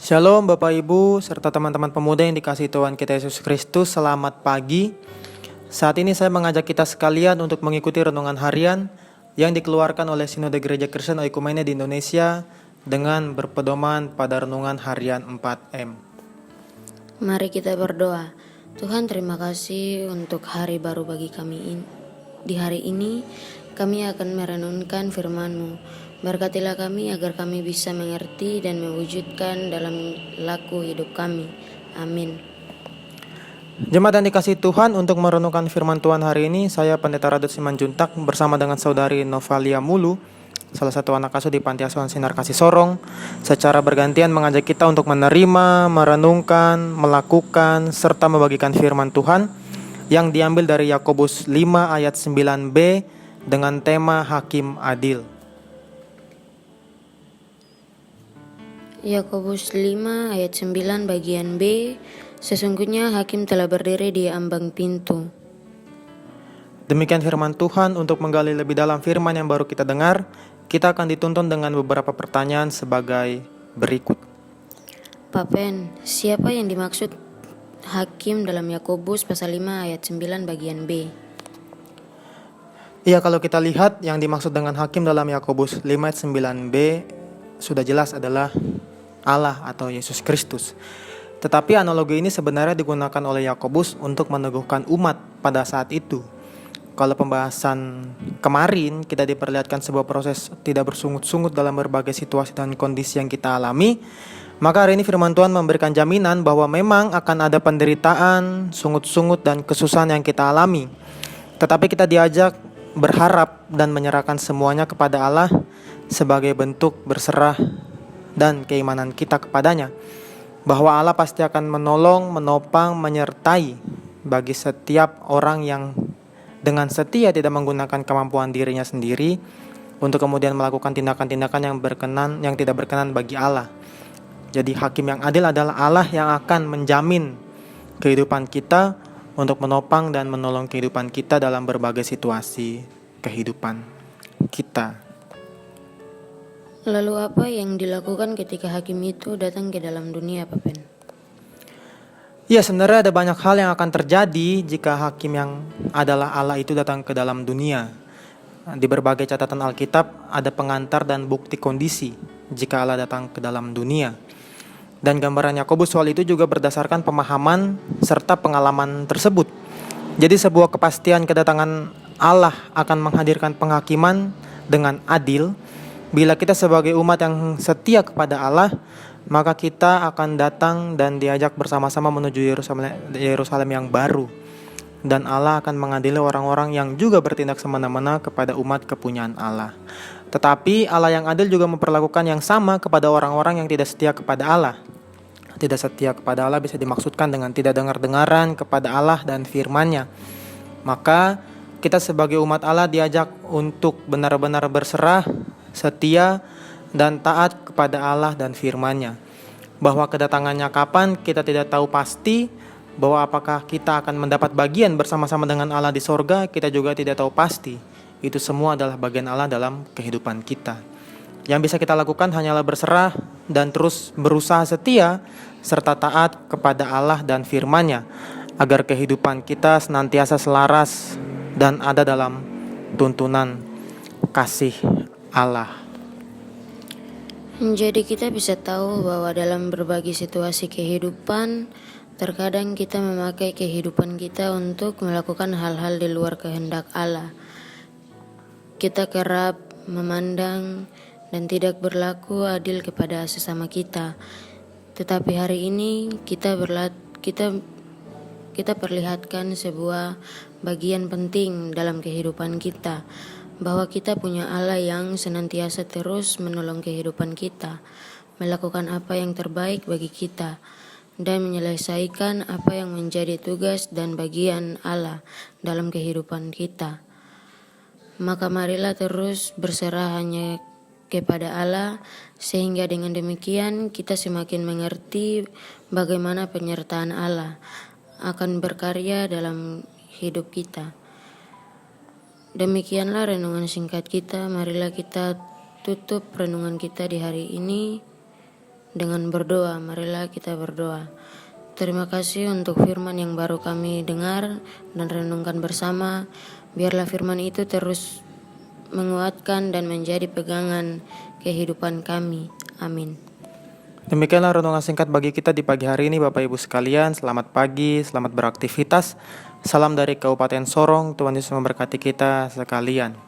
Shalom Bapak Ibu serta teman-teman pemuda yang dikasihi Tuhan kita Yesus Kristus, selamat pagi. Saat ini saya mengajak kita sekalian untuk mengikuti renungan harian yang dikeluarkan oleh Sinode Gereja Kristen Oikumene di Indonesia dengan berpedoman pada renungan harian 4M. Mari kita berdoa. Tuhan, terima kasih untuk hari baru bagi kami. Di hari ini kami akan merenungkan firman-Mu. Berkatilah kami agar kami bisa mengerti dan mewujudkan dalam laku hidup kami. Amin. Jemaat yang dikasihi Tuhan, untuk merenungkan firman Tuhan hari ini, saya Pendeta Radut Simanjuntak bersama dengan Saudari Novalia Mulu, salah satu anak asuh di Panti Asuhan Sinar Kasih Sorong, secara bergantian mengajak kita untuk menerima, merenungkan, melakukan, serta membagikan firman Tuhan yang diambil dari Yakobus 5 ayat 9b dengan tema Hakim Adil. Yakobus 5 ayat 9 bagian B. Sesungguhnya hakim telah berdiri di ambang pintu. Demikian firman Tuhan. Untuk menggali lebih dalam firman yang baru kita dengar, kita akan dituntun dengan beberapa pertanyaan sebagai berikut. Pak Pen, siapa yang dimaksud hakim dalam Yakobus pasal 5 ayat 9 bagian B? Iya, kalau kita lihat yang dimaksud dengan hakim dalam Yakobus 5 ayat 9b sudah jelas adalah Allah atau Yesus Kristus. Tetapi analogi ini sebenarnya digunakan oleh Yakobus untuk meneguhkan umat pada saat itu. Kalau pembahasan kemarin kita diperlihatkan sebuah proses tidak bersungut-sungut dalam berbagai situasi dan kondisi yang kita alami, maka hari ini firman Tuhan memberikan jaminan bahwa memang akan ada penderitaan, sungut-sungut dan kesusahan yang kita alami. Tetapi kita diajak berharap dan menyerahkan semuanya kepada Allah sebagai bentuk berserah dan keimanan kita kepadanya, bahwa Allah pasti akan menolong, menopang, menyertai bagi setiap orang yang dengan setia tidak menggunakan kemampuan dirinya sendiri untuk kemudian melakukan tindakan-tindakan yang tidak berkenan bagi Allah. Jadi hakim yang adil adalah Allah yang akan menjamin kehidupan kita untuk menopang dan menolong kehidupan kita dalam berbagai situasi kehidupan kita. Lalu apa yang dilakukan ketika hakim itu datang ke dalam dunia, Pak Pen? Ya, sebenarnya ada banyak hal yang akan terjadi jika hakim yang adalah Allah itu datang ke dalam dunia. Di berbagai catatan Alkitab ada pengantar dan bukti kondisi jika Allah datang ke dalam dunia. Dan gambaran Yakobus soal itu juga berdasarkan pemahaman serta pengalaman tersebut. Jadi sebuah kepastian kedatangan Allah akan menghadirkan penghakiman dengan adil. Bila kita sebagai umat yang setia kepada Allah, maka kita akan datang dan diajak bersama-sama menuju Yerusalem yang baru. Dan Allah akan mengadili orang-orang yang juga bertindak semena-mena kepada umat kepunyaan Allah. Tetapi Allah yang adil juga memperlakukan yang sama kepada orang-orang yang tidak setia kepada Allah. Tidak setia kepada Allah bisa dimaksudkan dengan tidak dengar-dengaran kepada Allah dan firman-Nya. Maka kita sebagai umat Allah diajak untuk benar-benar berserah, setia, dan taat kepada Allah dan firman-Nya. Bahwa kedatangannya kapan kita tidak tahu pasti, bahwa apakah kita akan mendapat bagian bersama-sama dengan Allah di sorga, kita juga tidak tahu pasti. Itu semua adalah bagian Allah dalam kehidupan kita. Yang bisa kita lakukan hanyalah berserah dan terus berusaha setia serta taat kepada Allah dan firman-Nya, agar kehidupan kita senantiasa selaras dan ada dalam tuntunan kasih Allah. Jadi kita bisa tahu bahwa dalam berbagai situasi kehidupan, terkadang kita memakai kehidupan kita untuk melakukan hal-hal di luar kehendak Allah. Kita kerap memandang dan tidak berlaku adil kepada sesama kita. Tetapi hari ini kita perlihatkan sebuah bagian penting dalam kehidupan kita, bahwa kita punya Allah yang senantiasa terus menolong kehidupan kita, melakukan apa yang terbaik bagi kita, dan menyelesaikan apa yang menjadi tugas dan bagian Allah dalam kehidupan kita. Maka marilah terus berserah hanya kepada Allah, sehingga dengan demikian kita semakin mengerti bagaimana penyertaan Allah akan berkarya dalam hidup kita. Demikianlah renungan singkat kita. Marilah kita tutup renungan kita di hari ini Dengan berdoa, marilah kita berdoa. Terima kasih untuk firman yang baru kami dengar dan renungkan bersama. Biarlah firman itu terus menguatkan dan menjadi pegangan kehidupan kami. Amin. Demikianlah renungan singkat bagi kita di pagi hari ini Bapak Ibu sekalian. Selamat pagi, selamat beraktivitas. Salam dari Kabupaten Sorong, Tuhan Yesus memberkati kita sekalian.